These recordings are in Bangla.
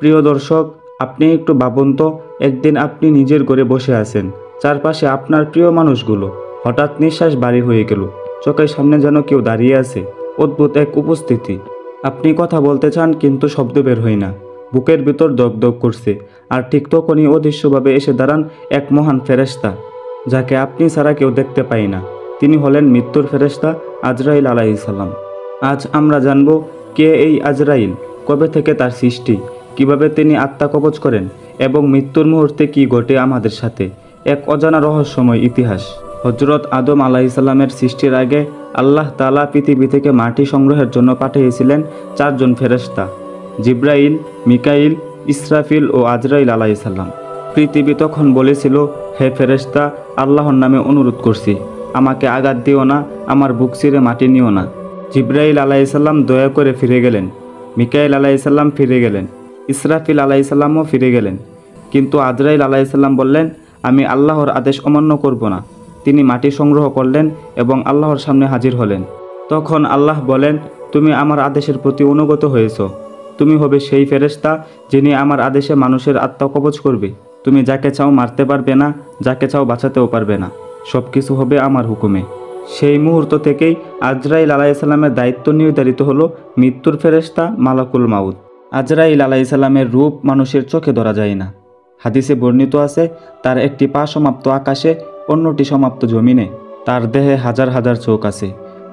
প্রিয় দর্শক, আপনি একটু ভাবুন তো, একদিন আপনি নিজের ঘরে বসে আছেন, চারপাশে আপনার প্রিয় মানুষগুলো, হঠাৎ নিঃশ্বাস ভারী হয়ে গেল, চোখের সামনে যেন কেউ দাঁড়িয়ে আছে, অদ্ভুত এক উপস্থিতি। আপনি কথা বলতে চান কিন্তু শব্দ বের হয় না, বুকের ভিতর দগ দগ করছে। আর ঠিক তখনই অদৃশ্যভাবে এসে দাঁড়ান এক মহান ফেরেশতা, যাকে আপনি ছাড়া কেউ দেখতে পায় না। তিনি হলেন মৃত্যুর ফেরেশতা আজরাইল আলাইহিস সালাম। আজ আমরা জানব কে এই আজরাইল, কবে থেকে তার সৃষ্টি, কিভাবে তিনি আত্মা কবজ করেন এবং মৃত্যুর মুহূর্তে কি ঘটে আমাদের সাথে। এক অজানা রহস্যময় ইতিহাস। হজরত আদম আলাইসাল্লামের সৃষ্টির আগে আল্লাহ তাআলা পৃথিবী থেকে মাটি সংগ্রহের জন্য পাঠিয়েছিলেন চারজন ফেরেশতা, জিব্রাইল, মিকাইল, ইসরাফিল ও আজরাইল আলাইসাল্লাম। পৃথিবী তখন বলেছিল, হে ফেরেশতা, আল্লাহর নামে অনুরোধ করছি, আমাকে আঘাত দিও না, আমার বুক চিরে মাটি নিও না। জিব্রাইল আলাইসাল্লাম দয়া করে ফিরে গেলেন, মিকাইল আলাইসাল্লাম ফিরে গেলেন, ইসরাফিল আলাইসাল্লামও ফিরে গেলেন। কিন্তু আজরাইল আলাইসাল্লাম বললেন, আমি আল্লাহর আদেশ অমান্য করব না। তিনি মাটি সংগ্রহ করলেন এবং আল্লাহর সামনে হাজির হলেন। তখন আল্লাহ বলেন, তুমি আমার আদেশের প্রতি অনুগত হয়েছ, তুমি হবে সেই ফেরেশতা যিনি আমার আদেশে মানুষের আত্মা কবজ করবে। তুমি যাকে চাও মারতে পারবে না, যাকে চাও বাঁচাতেও পারবে না, সব কিছু হবে আমার হুকুমে। সেই মুহূর্ত থেকেই আজরাইল আলাইসাল্লামের দায়িত্ব নির্ধারিত হলো মৃত্যুর ফেরেশতা মালাকুল মাউত। আজরাইল আলাইসাল্লামের রূপ মানুষের চোখে ধরা যায় না। হাদিসে বর্ণিত আছে, তার একটি পা সমাপ্ত আকাশে, অন্যটি সমাপ্ত জমিনে। তার দেহে হাজার হাজার চোখ আছে,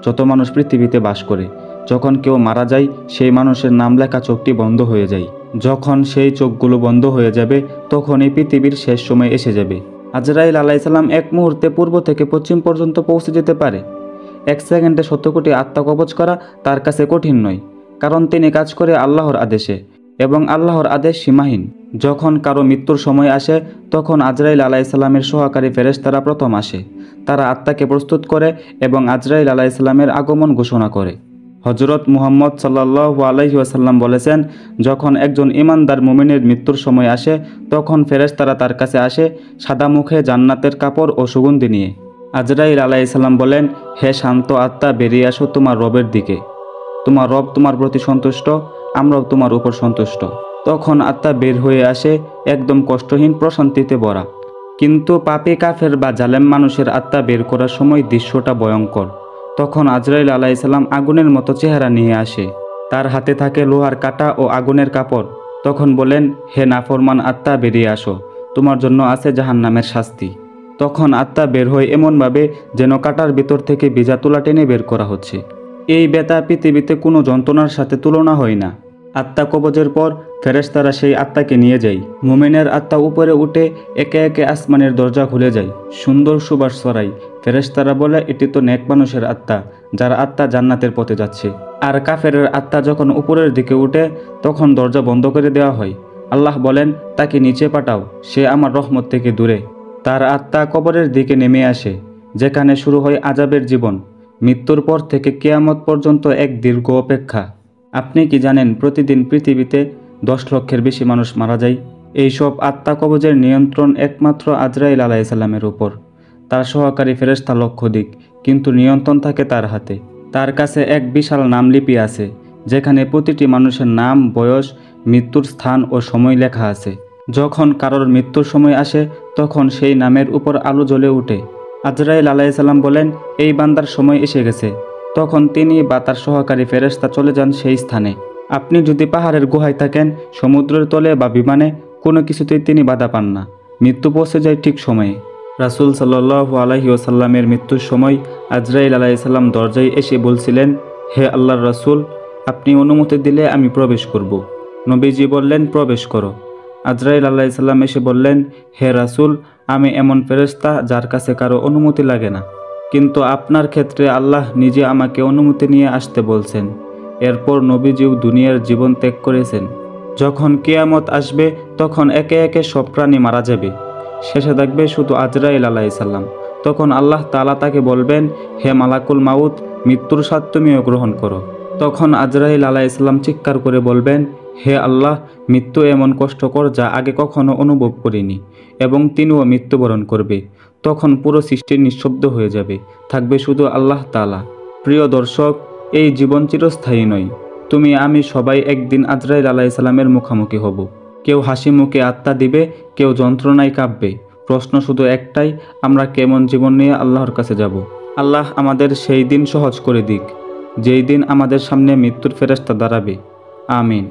যত মানুষ পৃথিবীতে বাস করে। যখন কেউ মারা যায়, সেই মানুষের নাম লেখা চোখটি বন্ধ হয়ে যায়। যখন সেই চোখগুলো বন্ধ হয়ে যাবে, তখন এই পৃথিবীর শেষ সময় এসে যাবে। আজরাইল আলাইসাল্লাম এক মুহূর্তে পূর্ব থেকে পশ্চিম পর্যন্ত পৌঁছে যেতে পারে। এক সেকেন্ডে 70 কোটি আত্মা কবজ করা তার কাছে কঠিন নয়, কারণ তিনি কাজ করে আল্লাহর আদেশে এবং আল্লাহর আদেশ সীমাহীন। যখন কারো মৃত্যুর সময় আসে, তখন আজরাইল আলাইসাল্লামের সহকারী ফেরেশতারা প্রথম আসে। তারা আত্মাকে প্রস্তুত করে এবং আজরাইল আলাইসাল্লামের আগমন ঘোষণা করে। হজরত মুহাম্মদ সাল্লাল্লাহু আলাইহি ওয়াসাল্লাম বলেছেন, যখন একজন ইমানদার মুমিনের মৃত্যুর সময় আসে, তখন ফেরেশতারা তার কাছে আসে সাদা মুখে, জান্নাতের কাপড় ও সুগন্ধি নিয়ে। আজরাইল আলাইসাল্লাম বলেন, হে শান্ত আত্মা, বেরিয়ে আসো তোমার রবের দিকে। তোমার রব তোমার প্রতি সন্তুষ্ট, আমরাও তোমার উপর সন্তুষ্ট। তখন আত্মা বের হয়ে আসে, একদম কষ্টহীন, প্রশান্তিতে ভরা। কিন্তু পাপী, কাফের বা জালেম মানুষের আত্মা বের করার সময় দৃশ্যটা ভয়ঙ্কর। তখন আজরাইল আলাইসাল্লাম আগুনের মতো চেহারা নিয়ে আসে, তার হাতে থাকে লোহার কাঁটা ও আগুনের কাপড়। তখন বলেন, হে নাফরমান আত্মা, বেরিয়ে আসো, তোমার জন্য আছে জাহান্নামের শাস্তি। তখন আত্মা বের হয় এমনভাবে যেন কাঁটার ভিতর থেকে ভিজা তুলা টেনে বের করা হচ্ছে। এই ব্যথা পৃথিবীতে কোনো যন্ত্রণার সাথে তুলনা হয় না। আত্মা কবজের পর ফেরেশতারা সেই আত্মাকে নিয়ে যায়। মুমিনের আত্মা উপরে উঠে একে একে আসমানের দরজা খুলে যায়, সুন্দর সুবাস ছড়ায়। ফেরেশতারা বলে, এটি তো নেক মানুষের আত্মা, যার আত্মা জান্নাতের পথে যাচ্ছে। আর কাফেরের আত্মা যখন উপরের দিকে উঠে, তখন দরজা বন্ধ করে দেওয়া হয়। আল্লাহ বলেন, তাকে নিচে পাঠাও, সে আমার রহমত থেকে দূরে। তার আত্মা কবরের দিকে নেমে আসে, যেখানে শুরু হয় আযাবের জীবন। মৃত্যুর পর থেকে কিয়ামত পর্যন্ত এক দীর্ঘ অপেক্ষা। আপনি কি জানেন, প্রতিদিন পৃথিবীতে 10 লক্ষের বেশি মানুষ মারা যায়? এইসব আত্মা কবজের নিয়ন্ত্রণ একমাত্র আজরাইল আলাইসাল্লামের উপর। তার সহকারী ফেরেশতা লক্ষাধিক, কিন্তু নিয়ন্ত্রণ থাকে তার হাতে। তার কাছে এক বিশাল নামলিপি আছে, যেখানে প্রতিটি মানুষের নাম, বয়স, মৃত্যুর স্থান ও সময় লেখা আছে। যখন কারোর মৃত্যুর সময় আসে, তখন সেই নামের উপর আলো জ্বলে ওঠে। আজরাইল আলাইসাল্লাম বলেন, এই বান্দার সময় এসে গেছে। তখন তিনি বা তার সহকারী ফেরেশতা চলে যান সেই স্থানে। আপনি যদি পাহাড়ের গুহায় থাকেন, সমুদ্রের তলে বা বিমানে, কোনো কিছুতেই তিনি বাধা পান না। মৃত্যু পৌঁছে যায় ঠিক সময়ে। রাসূল সাল্লাল্লাহু আলাইহি ওয়াসাল্লামের মৃত্যুর সময় আজরাইল আলাইসাল্লাম দরজায় এসে বলছিলেন, হে আল্লাহর রাসূল, আপনি অনুমতি দিলে আমি প্রবেশ করব। নবীজি বললেন, প্রবেশ করো। আজরাইল আলাইসাল্লাম এসে বললেন, হে রাসূল, আমি এমন ফেরেশতা যার কাছে কারো অনুমতি লাগে না, কিন্তু আপনার ক্ষেত্রে আল্লাহ নিজে আমাকে অনুমতি নিয়ে আসতে বলছেন। এরপর নবীজিও দুনিয়ার জীবন ত্যাগ করেছেন। যখন কিয়ামত আসবে, তখন একে একে সব প্রাণী মারা যাবে, শেষে থাকবে শুধু আজরাইল আলাইসাল্লাম। তখন আল্লাহ তাআলা তাকে বলবেন, হে মালাকুল মাউত, মৃত্যুর স্বাদ তুমিও গ্রহণ করো। তখন আজরাইল আলাইসাল্লাম চিৎকার করে বলবেন, হে আল্লাহ, মৃত্যু এমন কষ্টকর যা আগে কখনো অনুভব করিনি, এবং তিনিও মৃত্যুবরণ করবে। তখন পুরো সৃষ্টি নিঃশব্দ হয়ে যাবে, থাকবে শুধু আল্লাহ তাআলা। প্রিয় দর্শক, এই জীবন চিরস্থায়ী নয়। তুমি আমি সবাই একদিন আজরাইল আলাইসাল্লামের মুখোমুখি হব। কেউ হাসি মুখে আত্মা দিবে, কেউ যন্ত্রণায় কাঁপবে। প্রশ্ন শুধু একটাই, আমরা কেমন জীবন নিয়ে আল্লাহর কাছে যাব। আল্লাহ আমাদের সেই দিন সহজ করে দিক, যেই দিন আমাদের সামনে মৃত্যুর ফেরেশতা দাঁড়াবে। আমিন।